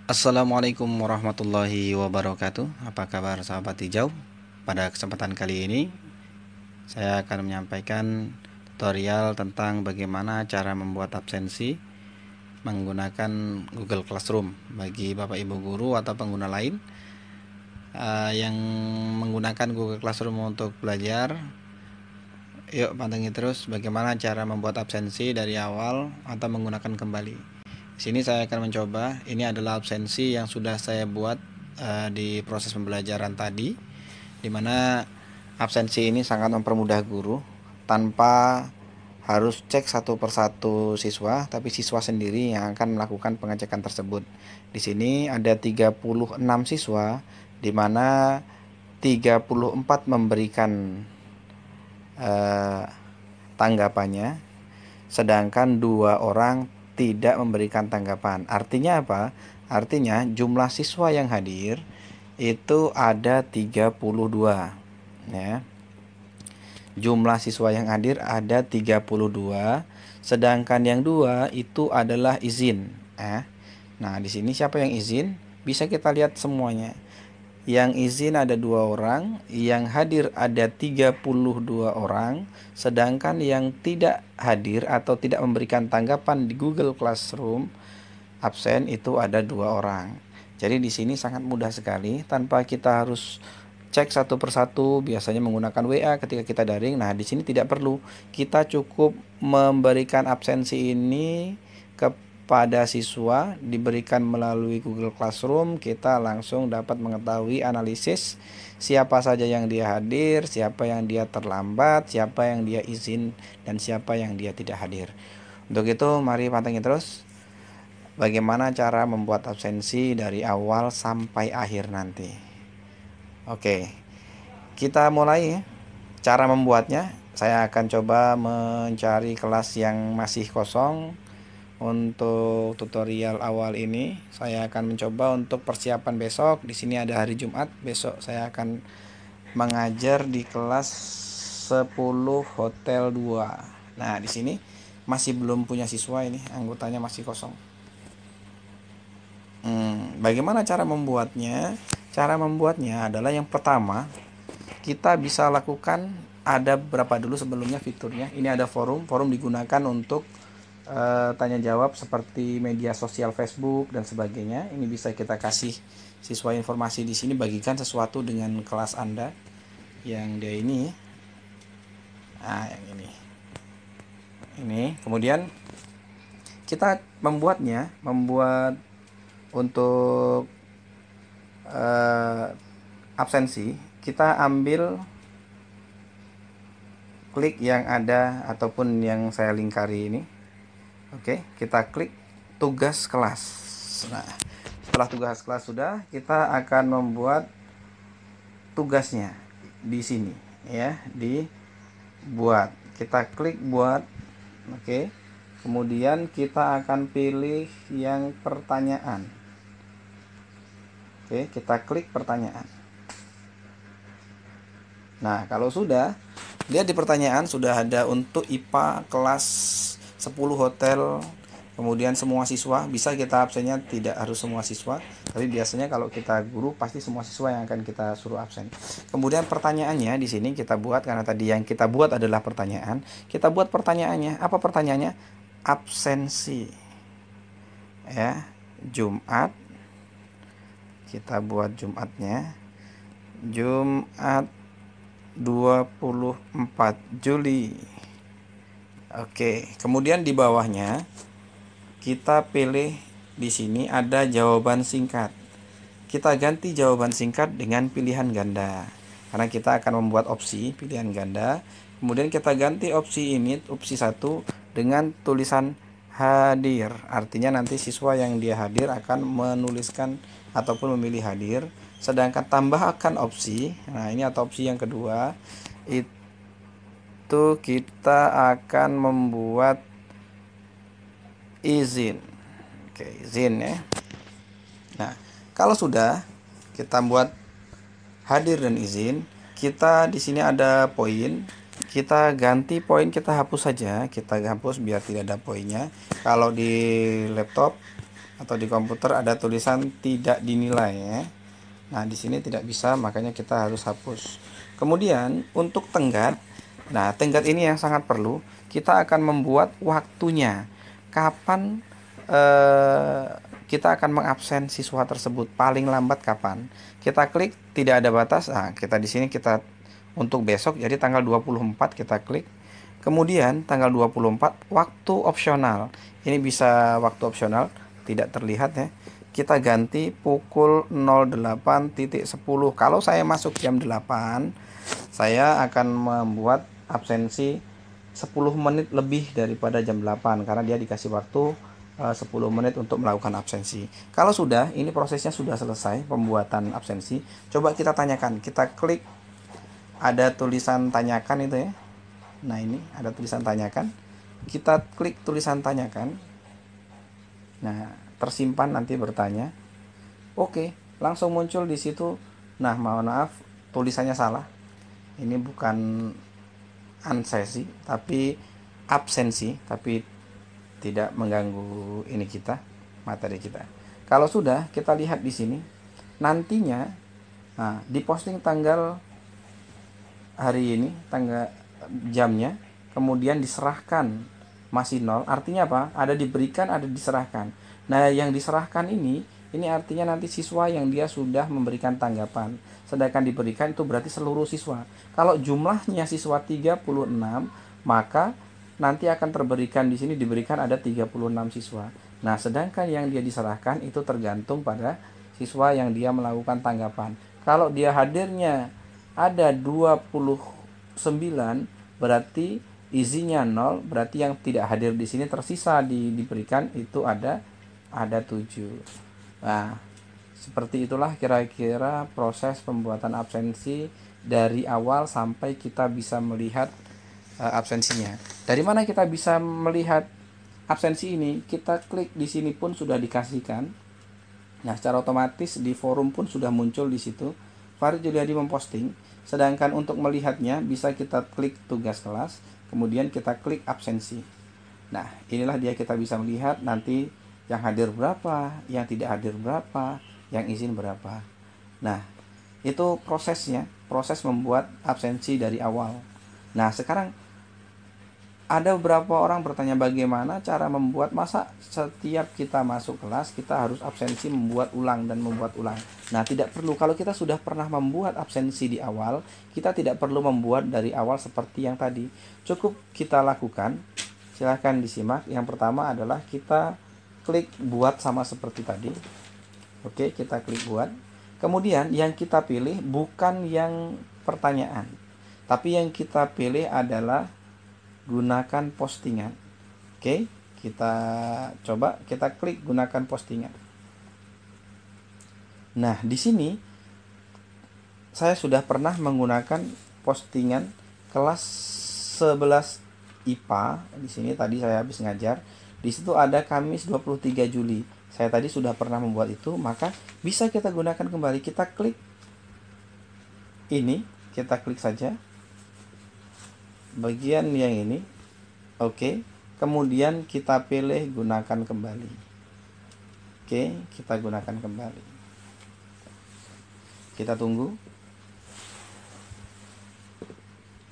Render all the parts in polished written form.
Assalamualaikum warahmatullahi wabarakatuh. Apa kabar sahabat hijau? Pada kesempatan kali ini saya akan menyampaikan tutorial tentang bagaimana cara membuat absensi menggunakan Google Classroom bagi Bapak Ibu guru atau pengguna lain yang menggunakan Google Classroom untuk belajar. Yuk pantengin terus bagaimana cara membuat absensi dari awal atau menggunakan kembali. Di sini saya akan mencoba. Ini adalah absensi yang sudah saya buat di proses pembelajaran tadi, dimana absensi ini sangat mempermudah guru tanpa harus cek satu persatu siswa, tapi siswa sendiri yang akan melakukan pengecekan tersebut. Di sini ada 36 siswa, di mana 34 memberikan tanggapannya, sedangkan 2 orang tidak memberikan tanggapan. Artinya apa? Artinya jumlah siswa yang hadir itu ada 32 ya. Jumlah siswa yang hadir ada 32, sedangkan yang 2 itu adalah izin. Nah, di sini siapa yang izin? Bisa kita lihat semuanya. Yang izin ada 2 orang, yang hadir ada 32 orang, sedangkan yang tidak hadir atau tidak memberikan tanggapan di Google Classroom absen itu ada 2 orang. Jadi di sini sangat mudah sekali tanpa kita harus cek satu persatu, biasanya menggunakan WA ketika kita daring. Nah, di sini tidak perlu. Kita cukup memberikan absensi ini kepada siswa, diberikan melalui Google Classroom. Kita langsung dapat mengetahui analisis siapa saja yang dia hadir, siapa yang dia terlambat, siapa yang dia izin, dan siapa yang dia tidak hadir. Untuk itu mari pantengin terus bagaimana cara membuat absensi dari awal sampai akhir nanti. Oke, kita mulai ya. Cara membuatnya, saya akan coba mencari kelas yang masih kosong. Untuk tutorial awal ini, saya akan mencoba untuk persiapan besok. Di sini ada hari Jumat, besok saya akan mengajar di kelas 10 Hotel 2. Nah, di sini masih belum punya siswa, ini anggotanya masih kosong. Bagaimana cara membuatnya? Cara membuatnya adalah yang pertama, kita bisa lakukan, ada berapa dulu sebelumnya fiturnya. Ini ada forum digunakan untuk tanya jawab seperti media sosial Facebook dan sebagainya. Ini bisa kita kasih siswa informasi di sini, bagikan sesuatu dengan kelas Anda yang dia ini. Nah, yang ini. Kemudian kita membuat untuk absensi, kita ambil klik yang ada ataupun yang saya lingkari ini. Oke, kita klik tugas kelas. Nah, setelah tugas kelas sudah, kita akan membuat tugasnya di sini ya, dibuat. Kita klik buat. Oke. Kemudian kita akan pilih yang pertanyaan. Oke, kita klik pertanyaan. Nah, kalau sudah, lihat di pertanyaan sudah ada untuk IPA kelas 10 hotel, kemudian semua siswa. Bisa kita absennya, tidak harus semua siswa, tapi biasanya kalau kita guru pasti semua siswa yang akan kita suruh absen. Kemudian pertanyaannya di sini kita buat, karena tadi yang kita buat adalah pertanyaan. Kita buat pertanyaannya. Apa pertanyaannya? Absensi ya, Jumat. Kita buat Jumatnya, Jumat 24 Juli. Oke, kemudian di bawahnya kita pilih, di sini ada jawaban singkat. Kita ganti jawaban singkat dengan pilihan ganda, karena kita akan membuat opsi pilihan ganda. Kemudian kita ganti opsi ini, opsi 1, dengan tulisan hadir. Artinya nanti siswa yang dia hadir akan menuliskan ataupun memilih hadir. Sedangkan tambahkan opsi, nah ini atau opsi yang kedua, itu kita akan membuat izin. Oke, izin ya. Nah, kalau sudah kita buat hadir dan izin, kita di sini ada poin. Kita ganti poin, kita hapus saja. Kita hapus biar tidak ada poinnya. Kalau di laptop atau di komputer ada tulisan tidak dinilai ya. Nah, di sini tidak bisa, makanya kita harus hapus. Kemudian untuk tenggat, nah tenggat ini yang sangat perlu. Kita akan membuat waktunya. Kapan kita akan mengabsen siswa tersebut? Paling lambat kapan? Kita klik tidak ada batas. Nah, kita di sini kita untuk besok, jadi tanggal 24 kita klik. Kemudian tanggal 24 waktu opsional. Ini bisa waktu opsional, tidak terlihat ya. Kita ganti pukul 08.10. Kalau saya masuk jam 8, saya akan membuat absensi 10 menit lebih daripada jam 8 karena dia dikasih waktu 10 menit untuk melakukan absensi. Kalau sudah, ini prosesnya sudah selesai pembuatan absensi. Coba kita tanyakan, kita klik ada tulisan tanyakan itu ya. Nah, ini ada tulisan tanyakan. Kita klik tulisan tanyakan. Nah, tersimpan nanti bertanya. Oke, langsung muncul di situ. Nah, mohon maaf, tulisannya salah. Ini bukan ansesi, tapi absensi, tapi tidak mengganggu ini kita, materi kita. Kalau sudah, kita lihat di sini. Nantinya, nah, diposting tanggal hari ini, tanggal jamnya, kemudian diserahkan masih nol, artinya apa? Ada diberikan, ada diserahkan. Nah, yang diserahkan ini artinya nanti siswa yang dia sudah memberikan tanggapan. Sedangkan diberikan itu berarti seluruh siswa. Kalau jumlahnya siswa 36, maka nanti akan terberikan di sini diberikan ada 36 siswa. Nah, sedangkan yang dia diserahkan itu tergantung pada siswa yang dia melakukan tanggapan. Kalau dia hadirnya ada 29, berarti isinya 0, berarti yang tidak hadir di sini tersisa diberikan itu ada 7. Nah, seperti itulah kira-kira proses pembuatan absensi dari awal sampai kita bisa melihat absensinya. Dari mana kita bisa melihat absensi ini? Kita klik di sini pun sudah dikasihkan. Nah, secara otomatis di forum pun sudah muncul di situ. Farid Juliadi memposting. Sedangkan untuk melihatnya bisa kita klik tugas kelas, kemudian kita klik absensi. Nah, inilah dia kita bisa melihat nanti yang hadir berapa, yang tidak hadir berapa, yang izin berapa. Nah, itu prosesnya, proses membuat absensi dari awal. Nah, sekarang ada beberapa orang bertanya bagaimana cara membuat, masa setiap kita masuk kelas kita harus absensi membuat ulang dan membuat ulang. Nah, tidak perlu. Kalau kita sudah pernah membuat absensi di awal, kita tidak perlu membuat dari awal seperti yang tadi. Cukup kita lakukan. Silahkan disimak. Yang pertama adalah kita klik buat sama seperti tadi. Oke, kita klik buat. Kemudian yang kita pilih bukan yang pertanyaan, tapi yang kita pilih adalah gunakan postingan. Oke, kita coba, kita klik gunakan postingan. Nah, di sini saya sudah pernah menggunakan postingan kelas 11 IPA. Di sini tadi saya habis ngajar. Di situ ada Kamis 23 Juli. Saya tadi sudah pernah membuat itu, maka bisa kita gunakan kembali. Kita klik ini, kita klik saja bagian yang ini. Oke, kemudian kita pilih gunakan kembali. Oke, kita gunakan kembali. Kita tunggu.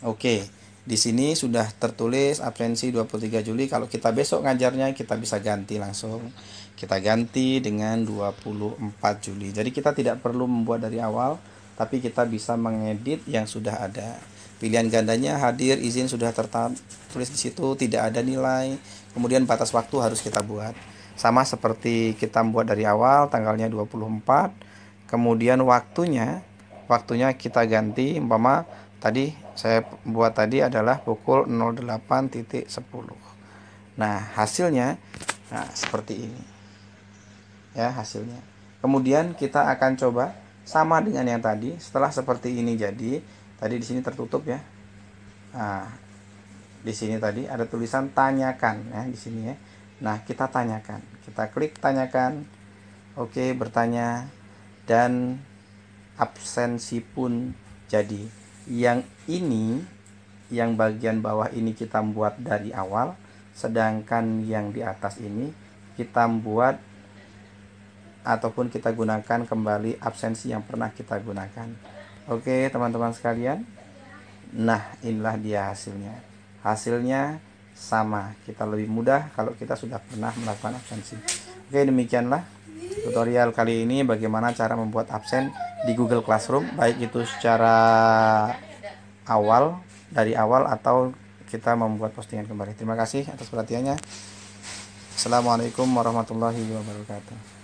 Oke, di sini sudah tertulis absensi 23 Juli. Kalau kita besok ngajarnya, kita bisa ganti langsung. Kita ganti dengan 24 Juli. Jadi kita tidak perlu membuat dari awal, tapi kita bisa mengedit yang sudah ada. Pilihan gandanya hadir, izin sudah tertulis di situ, tidak ada nilai. Kemudian batas waktu harus kita buat. Sama seperti kita membuat dari awal, tanggalnya 24. Kemudian waktunya kita ganti, umpama tadi saya buat tadi adalah pukul 08.10. Nah, hasilnya seperti ini. Ya, hasilnya. Kemudian kita akan coba sama dengan yang tadi. Setelah seperti ini jadi, tadi di sini tertutup ya. Nah, di sini tadi ada tulisan tanyakan ya di sini ya. Nah, kita tanyakan. Kita klik tanyakan. Oke, bertanya dan absensi pun jadi. Yang ini, yang bagian bawah ini kita buat dari awal, sedangkan yang di atas ini kita buat ataupun kita gunakan kembali absensi yang pernah kita gunakan. Oke teman-teman sekalian, nah inilah dia hasilnya. Hasilnya sama, kita lebih mudah kalau kita sudah pernah melakukan absensi. Oke, demikianlah tutorial kali ini bagaimana cara membuat absen di Google Classroom, baik itu secara awal, dari awal, atau kita membuat postingan kembali. Terima kasih atas perhatiannya. Assalamualaikum warahmatullahi wabarakatuh.